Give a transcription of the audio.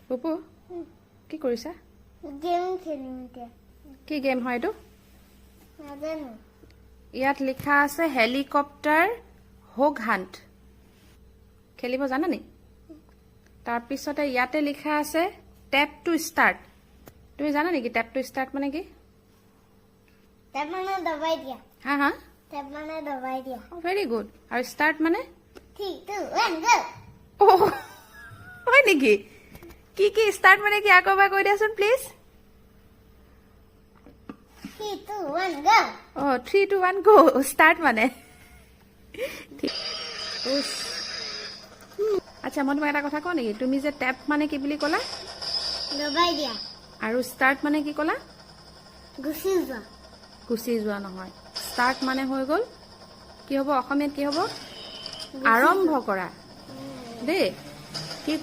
পুপু কি কৰিছা? গেম খেলিম এতিয়া। কি গেম হয় এইটো? নাজানো। ইয়াত লিখা আছে হেলিকপ্টাৰ হোগ হাণ্ট। খেলিব জানা নি? তাৰপিছতে ইয়াতে লিখা আছে টেপ টু ষ্টাৰ্ট। তুমি জানা নেকি টেপ টু ষ্টাৰ্ট মানে কি? টেপ মানে দবাই দিয়া। হা হা? টেপ মানে দবাই দিয়া। Very good. আৰু ষ্টাৰ্ট মানে? 3, 2, 1, go! অ' হয় নেকি? কি কি ষ্টাৰ্ট মানে কি আকৌ এবাৰ কৈ দিয়াচোন please. 3, 2, 1, go! O' 3, 2, 1 go start মানে। আচ্ছা মই তোমাক এটা কথা কওঁ নেকি? তুমি যে টেপ মানে কি বুলি ক'লা? দবাই দিয়া। আৰু ষ্টাৰ্ট মানে কি ক'লা? গুচি যোৱা। গুচি যোৱা নহয়। ষ্টাৰ্ট মানে হৈ গ'ল কি হ'ব অসমীয়াত কি হ'ব? গুচি আৰম্ভ যোৱা। কৰা দেই।